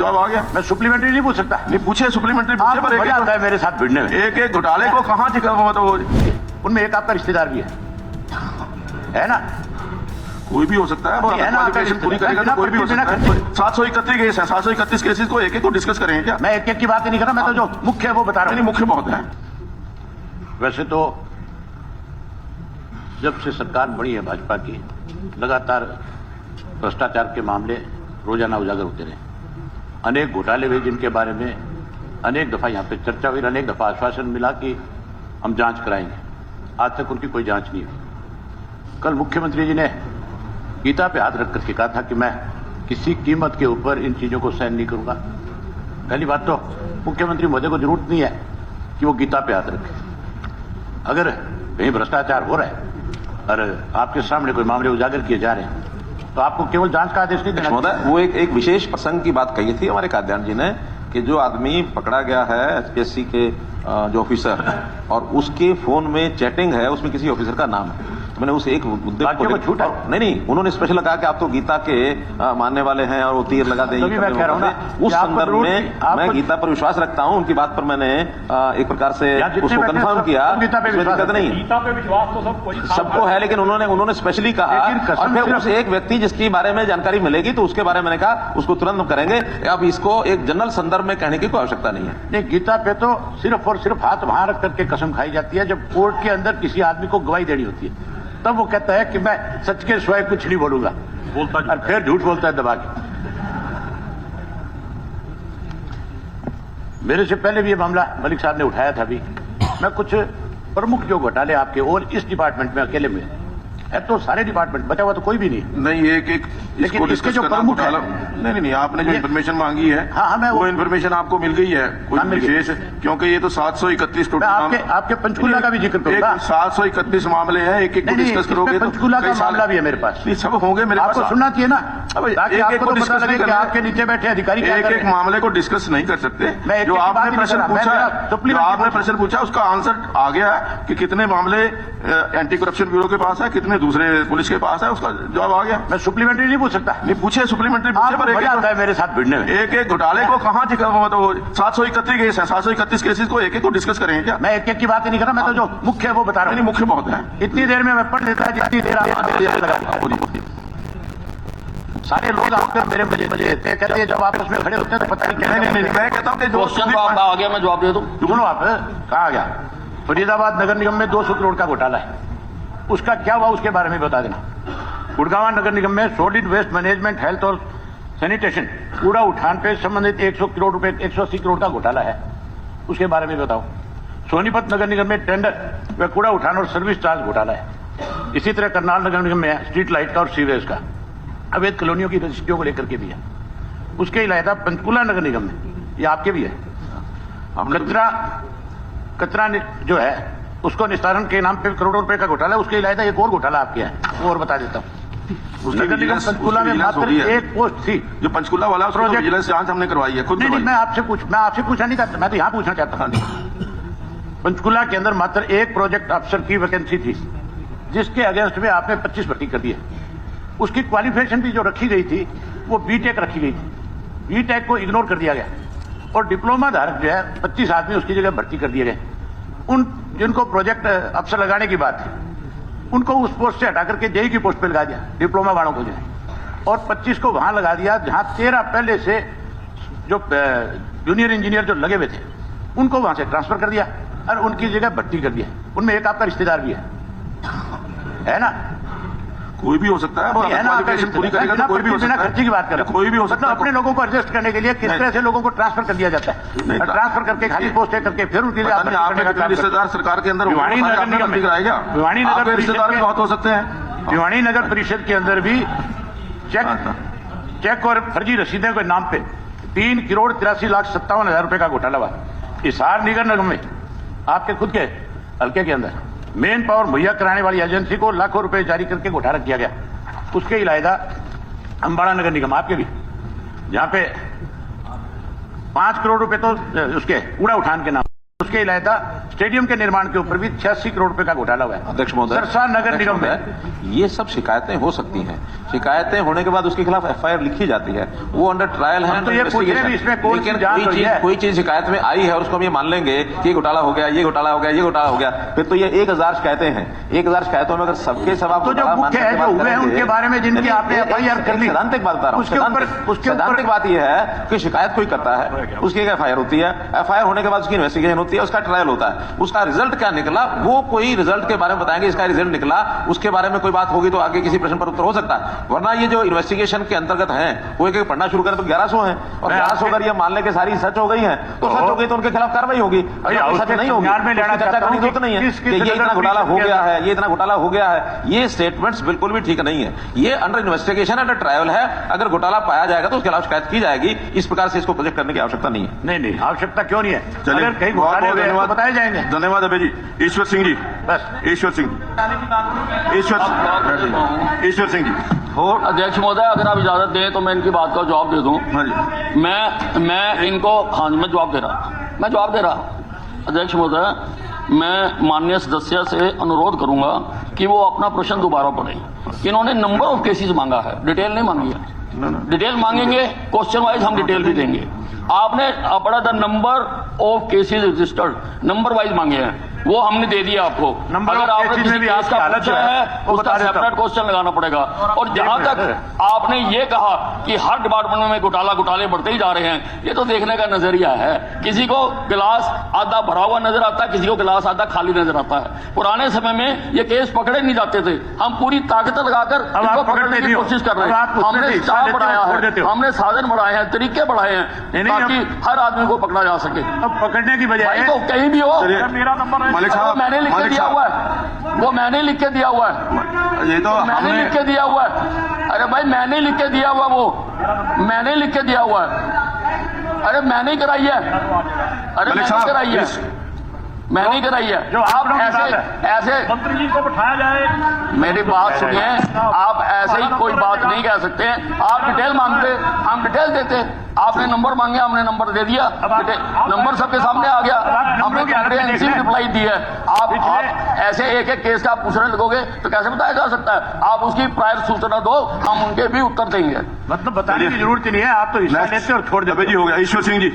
जवाब आ गया। मैं सप्लीमेंट्री नहीं पूछ सकता। नहीं पूछे, सप्लीमेंट्री पूछे, पर मजा आता है मेरे साथ भिड़ने में। एक एक घोटाले को कहाँ ठिका हुआ तो उनमें एक आपका रिश्तेदार भी है ना? कोई भी हो सकता है, क्वालिफिकेशन पूरी करेगा तो कोई भी हो सकता है। 731 केस है, 731 केसेस को एक एक को डिस्कस करेंगे क्या? मैं एक एक की बात नहीं कर रहा, मैं तो जो मुख्य है वो बता रहा हूँ। मुख्य बहुत है। वैसे तो जब से सरकार बनी है भाजपा की, लगातार भ्रष्टाचार के मामले रोजाना उजागर होते रहे। अनेक घोटाले हुए जिनके बारे में अनेक दफा यहाँ पे चर्चा हुई, अनेक दफा आश्वासन मिला कि हम जांच कराएंगे। आज तक उनकी कोई जांच नहीं हुई। कल मुख्यमंत्री जी ने गीता पे हाथ रख करके कहा था कि मैं किसी कीमत के ऊपर इन चीजों को सहन नहीं करूंगा। पहली बात तो मुख्यमंत्री महोदय को जरूरत नहीं है कि वो गीता पे हाथ रखे। अगर कहीं भ्रष्टाचार हो रहा है और आपके सामने कोई मामले उजागर किए जा रहे हैं तो आपको केवल जांच का आदेश नहीं देना महोदय। वो एक विशेष प्रसंग की बात कही थी हमारे काद्यान जी ने कि जो आदमी पकड़ा गया है एचपीएससी के जो ऑफिसर, और उसके फोन में चैटिंग है, उसमें किसी ऑफिसर का नाम है। तो मैंने उस एक मुद्दे को छूटा नहीं, उन्होंने स्पेशल कहा कि आप तो गीता के मानने वाले हैं और वो तीर लगा देंगे। उस संदर्भ में मैं गीता पर विश्वास रखता हूं। उनकी बात पर मैंने एक प्रकार से उसको कंफर्म किया। दिक्कत नहीं, गीता पे विश्वास तो सबको है, लेकिन उन्होंने स्पेशली कहा। और फिर उस एक व्यक्ति जिसके बारे में जानकारी मिलेगी तो उसके बारे में मैंने कहा उसको तुरंत करेंगे। अब इसको एक जनरल संदर्भ में कहने की कोई आवश्यकता नहीं है। नहीं, गीता पे तो सिर्फ और सिर्फ हाथ वहां रख करके कसम खाई जाती है जब कोर्ट के अंदर किसी आदमी को गवाही देनी होती है, तब वो कहता है कि मैं सच के सिवाय कुछ नहीं बोलूंगा, और फिर झूठ बोलता है दबा के। मेरे से पहले भी ये मामला मलिक साहब ने उठाया था। अभी मैं कुछ प्रमुख जो घोटाले आपके और इस डिपार्टमेंट में अकेले में है, तो सारे डिपार्टमेंट बचा हुआ तो कोई भी नहीं। एक एक लेकिन इसके जो प्रमुख है, नहीं, आपने जो इन्फॉर्मेशन मांगी है वो इन्फॉर्मेशन आपको मिल गई है कुछ विशेष, क्योंकि ये तो 731 टोटल आपके पंचकूला का भी जिक्र करूंगा। 731 मामले हैं, एक एक को डिस्कस करोगे तो पंचकूला का मामला भी है मेरे पास। सब होंगे मेरे पास, आपको सुनना चाहिए ना, ताकि आपको तो पता लगे कि आपके नीचे बैठे अधिकारी एक एक मामले को डिस्कस नहीं कर सकते। जो आपने प्रश्न पूछा उसका आंसर आ गया कि कितने मामले एंटी करप्शन ब्यूरो के पास है, कितने दूसरे पुलिस के पास है, उसका जवाब आ गया। मैं सप्लीमेंट्री नहीं पूछ सकता। नहीं पूछे, सप्लीमेंट्री पूछे, पर मजा आता है मेरे साथ भिड़ने में। एक एक घोटाले को कहाँ ठिका हुआ तो 731 केस है, 731 केसेस को एक एक को डिस्कस करेंगे क्या? मैं एक एक की बात नहीं कर रहा, मैं तो जो मुख्य है वो बता रहा हूँ। मुख्य बहुत है। इतनी देर में मैं पढ़ लेता है जितनी देर सारे लोग आकर मेरे बजे कहते हैं जब आपस में खड़े होते हैं तो पता नहीं। मैं कहता हूँ कि जो आ गया, मैं जवाब दे दूं। सुनो, आप कहाँ आ गया? फरीदाबाद नगर निगम में 200 करोड़ का घोटाला है, उसका क्या हुआ उसके बारे में बता देना। गुड़गांव नगर निगम में सॉलिड वेस्ट मैनेजमेंट, हेल्थ और सैनिटेशन, कूड़ा उठान पे संबंधित 100 करोड़ रुपए 180 करोड़ का घोटाला है, उसके बारे में बताओ। सोनीपत नगर निगम में टेंडर व कूड़ा उठान और सर्विस चार्ज घोटाला है। इसी तरह करनाल नगर निगम में स्ट्रीट लाइट का और सीवरेज का, अवैध कॉलोनियों की रजिस्ट्रियों को लेकर के भी है। उसके अलावा पंचकूला नगर निगम में, ये आपके भी है, कचरा जो है उसको निस्तारण के नाम पे करोड़ों रुपए का घोटाला है। उसके अलावा एक और घोटाला आपके है, वो और बता देता हूँ। नगर निगम पंचकूला में मात्र एक पोस्ट थी जो पंचकूला वाला प्रोजेक्ट विजिलेंस जांच हमने करवाई है खुद। नहीं, मैं आपसे पूछना नहीं चाहता, मैं तो यहाँ पूछना चाहता हूँ। पंचकूला के अंदर मात्र एक प्रोजेक्ट अफसर की वैकेंसी थी जिसके अगेंस्ट में आपने 25 भर्ती कर दिए। उसकी क्वालिफिकेशन भी जो रखी गई थी वो बीटेक रखी गई थी, बीटेक को इग्नोर कर दिया गया और डिप्लोमा धारक जो है 25 आदमी उसकी जगह भर्ती कर दिए गए। उन जिनको प्रोजेक्ट अफसर लगाने की बात है उनको उस पोस्ट से हटा करके जेई की पोस्ट पे लगा दिया, डिप्लोमा वालों को जो है, और 25 को वहां लगा दिया जहां 13 पहले से जो जूनियर इंजीनियर जो लगे हुए थे उनको वहां से ट्रांसफर कर दिया और उनकी जगह भर्ती कर दिया। उनमें एक आपका रिश्तेदार भी है ना? कोई भी हो सकता है, पूरी करेगा तो कोई भी हो सकता है। खर्चे की बात करें, कोई भी हो सकता है। अपने लोगों को एडजस्ट करने के लिए किस तरह से लोगों को ट्रांसफर कर दिया जाता है, ट्रांसफर करके खाली पोस्ट करके फिर उनके लिए रिश्तेदार सरकार के अंदर भिवानी नगर निगम में भिवानी नगर रिश्तेदार भी बहुत हो सकते हैं। भिवानी नगर परिषद के अंदर भी चेक और फर्जी रसीदों के नाम पे 3,83,57,000 रुपए का घोटाला हुआ। हिसार नगर निगम में आपके खुद के हल्के के अंदर मेन पावर मुहैया कराने वाली एजेंसी को लाखों रुपए जारी करके घोटाला किया गया। उसके अलावा अंबाड़ा नगर निगम आपके भी, जहां पे 5 करोड़ रुपए तो उसके कूड़ा उठान के नाम उसके इलावा स्टेडियम के निर्माण के ऊपर भी 86 करोड़ रुपए का घोटाला हुआ है। अध्यक्ष महोदय, सरसा नगर अध्यक्ष निगम में महोदय, ये सब शिकायतें हो सकती हैं। शिकायतें होने के बाद उसके खिलाफ एफआईआर लिखी जाती है, वो अंडर ट्रायल है। तो ये पूछ रहे हैं भी इसमें कौन सी लेकिन जांच हुई है? कोई चीज शिकायत में आई है और उसको हम ये मान लेंगे कि ये घोटाला हो गया, ये घोटाला हो गया, ये घोटाला हो गया, फिर तो ये 1000 शिकायतें हैं। 1000 शिकायतों में अगर सबके सब आप तो जो मुख्य है जो हुए हैं उनके बारे में जिनकी आपने एफआईआर कर ली, सैद्धांतिक बात बता रहा हूँ। सैद्धांतिक बात यह है कि शिकायत कोई करता है, उसकी एक एफआईआर होती है, एफआईआर होने के बाद उसकी इन्वेस्टिगेशन होती है, उसका ट्रायल होता है, उसका रिजल्ट क्या निकला वो कोई रिजल्ट के बारे में बताएंगे, इसका रिजल्ट निकला, उसके बारे में कोई बात होगी तो आगे किसी प्रश्न पर उत्तर हो सकता है। वरना ये जो इन्वेस्टिगेशन के अंतर्गत हैं वो एक पढ़ना शुरू करें तो 1100 हैं और 1100 अगर ये मान ले के सारी सच हो गई है तो सच हो गई तो उनके खिलाफ कार्रवाई होगी, अगर सच नहीं होगी चर्चा करने की जरूरत नहीं है कि ये इतना घोटाला हो गया है, ये इतना घोटाला हो गया है। ये स्टेटमेंट्स बिल्कुल भी ठीक नहीं है। ये अंडर इन्वेस्टिगेशन, अंडर ट्रायल है। अगर घोटाला पाया जाएगा तो उसके खिलाफ शिकायत की जाएगी। इस प्रकार से इसको प्रोजेक्ट करने की आवश्यकता नहीं है। नहीं आवश्यकता क्यों नहीं है? चलिए, अगर कहीं बहुत घोटाले बहुत हुए हैं तो धन्यवाद। बताए जाएंगे। धन्यवाद अभय जी। ईश्वर सिंह जी, बस ईश्वर सिंह जी। अध्यक्ष महोदय, अगर आप इजाजत दें तो मैं इनकी बात का जवाब दे दूं। हाँ जी। मैं इनको, हाँ मैं जवाब दे रहा हूं। अध्यक्ष महोदय, मैं माननीय सदस्य से अनुरोध करूंगा कि वो अपना प्रश्न दोबारा पढ़ें। इन्होंने नंबर ऑफ केसेस मांगा है, डिटेल नहीं मांगी है। डिटेल मांगेंगे, क्वेश्चन वाइज हम डिटेल भी देंगे। आपने पढ़ा था number of cases registered, number wise मांगे हैं, वो हमने दे दिया आपको। नंबर अगर ऑफ आपने केसेस किसी में भी केस आपकी का हालत पूछा जो है, है वो उसका बता देता सेपरेट क्वेश्चन लगाना पड़ेगा। और जहां तक आपने ये कहा कि हर डिपार्टमेंट में घोटाले बढ़ते ही जा रहे हैं, ये तो देखने का नजरिया है। किसी को गिलास आधा भरा हुआ नजर आता है, किसी को गिलास आधा खाली नजर आता है। पुराने समय में ये केस पकड़े नहीं जाते थे, हम पूरी ताकत लगाकर इनको पकड़ने की कोशिश कर रहे हैं। हमने स्टाफ बढ़ाया है, हमने साधन बढ़ाए हैं, तरीके बढ़ाए हैं ताकि हर आदमी को पकड़ा जा सके। अब पकड़ने की बजाय तो कहीं भी हो, मेरा नंबर है मलिक साहब, मैंने लिख के दिया हुआ है, वो मैंने लिख के दिया हुआ है, ये तो मैंने लिख के दिया हुआ है। अरे भाई मैंने लिख के दिया हुआ, वो मैंने लिख के दिया हुआ है। अरे मैंने कराई है, अरे मैंने कराई है, मैंने कराई है। जो आप ऐसे ऐसे मंत्री जी को बिठाया जाए। मेरी बात सुनिए, आप ऐसे ही कोई बात नहीं कह सकते। आप डिटेल मांगते, हम डिटेल देते। आपने नंबर मांगे, हमने नंबर दे दिया, नंबर सबके सामने आ गया, हमने कॉम्प्रिहेंसिव रिप्लाई दी है। आप ऐसे एक केस का पूछने लगोगे तो कैसे बताया जा सकता है? आप उसकी प्रायर सूचना दो, हम उनके भी उत्तर देंगे। मतलब बताने की जरूरत नहीं है, आप तो हिस्सा लेते और छोड़ देते। अभय जी हो गया। ईश्वर सिंह जी।